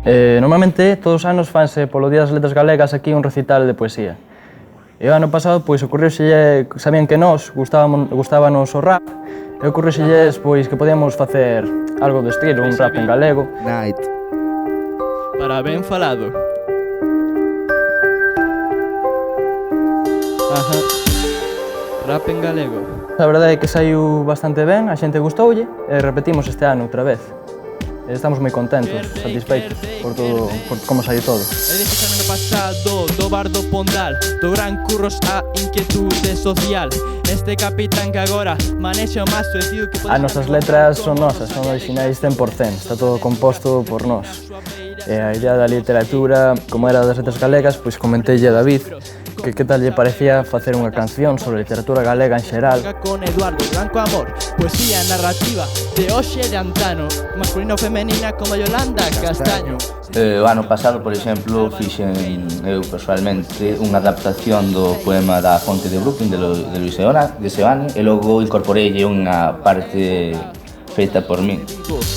Normalmente, todos os anos fanse polo Día das Letras Galegas aquí un recital de poesía. E o ano pasado, pois, ocorreuselle, sabían que nós gustábanos o rap, e ocorreuselles, pois, que podíamos facer algo do estilo, un rap en galego. Night. Para ben falado. Ajá. Rap en galego. A verdade é que saiu bastante ben, a xente gustoulle, e repetimos este ano outra vez. Estamos moi contentos, satisfeitos por todo, por como saiu todo. E dixes ano pasado do bardo Pondal, do gran curros a inquietude social. Este capitán que agora manexa o mazo e diu que... As nosas letras son nosas, son orixinais 100%, está todo composto por nós. E a idea da literatura, como era das letras galegas, pois comenteille a David que tal lle parecía facer unha canción sobre literatura galega en xeral. Con Eduardo, Blanco Amor, poesía narrativa de hoxe e de antano, masculino femenina como Yolanda Castaño. O ano pasado, por exemplo, fixen eu personalmente unha adaptación do poema da Fonte de Brooklyn de Luis Seoane e logo incorporeille unha parte feita por min.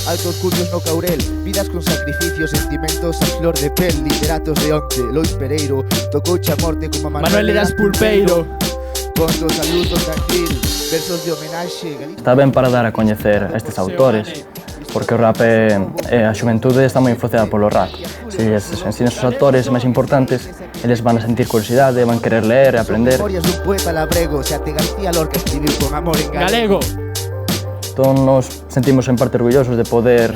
Altos cultos no Caurel, vidas con sacrificios, sentimentos a flor de pel, literatos de onte, Lois Pereiro, tocouche a morte como a Manuel Eras Pulpeiro. Contos a luto tranquil, versos de homenaxe. Está ben para dar a coñecer estes autores, porque o rap a xuventude está moi influenciada polo rap. Se lles ensinas os autores máis importantes, eles van a sentir curiosidade, van querer ler e aprender. Memorias dun poeta labrego, Seate García Lorca escribiu con amor en Galego. Entón, nos sentimos en parte orgullosos de poder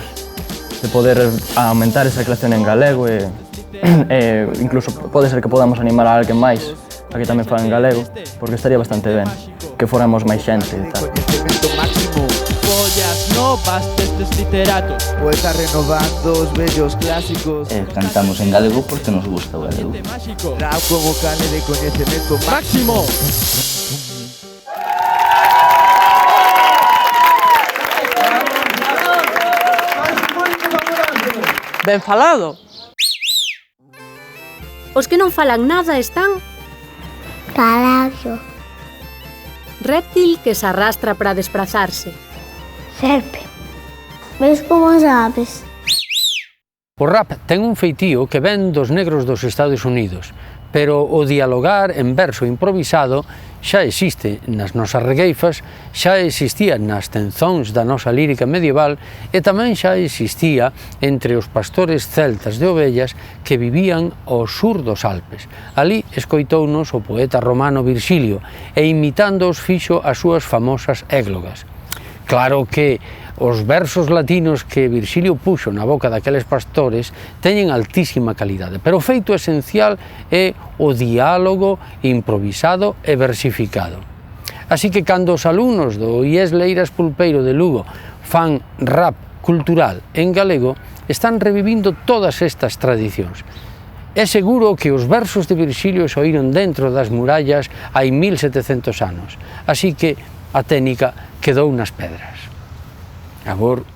aumentar esa creación en galego e incluso pode ser que podamos animar a alguén máis a que tamén fala en galego, porque estaría bastante ben que fóramos máis xente e tal. Follas novas destes literatos, poetas renovando os vellos clásicos. Cantamos en galego porque nos gusta o galego. Rap como cane de coñecemento máximo. Ben falado. Os que non falan nada están... Caballo. Réptil que se arrastra para desplazarse. Serpe. Ves como sabes? O rap ten un feitío que ven dos negros dos Estados Unidos, pero o dialogar en verso improvisado xa existe nas nosas regueifas, xa existía nas tenzóns da nosa lírica medieval e tamén xa existía entre os pastores celtas de ovellas que vivían ao sur dos Alpes. Ali escoitounos o poeta romano Virxilio e imitándoos fixo as súas famosas églogas. Claro que os versos latinos que Virxilio puxo na boca daqueles pastores teñen altísima calidade, pero o feito esencial é o diálogo improvisado e versificado. Así que cando os alumnos do IES Leiras Pulpeiro de Lugo fan rap cultural en galego, están revivindo todas estas tradicións. É seguro que os versos de Virxilio se oíron dentro das murallas hai 1700 anos, así que a técnica quedou nas pedras. Agora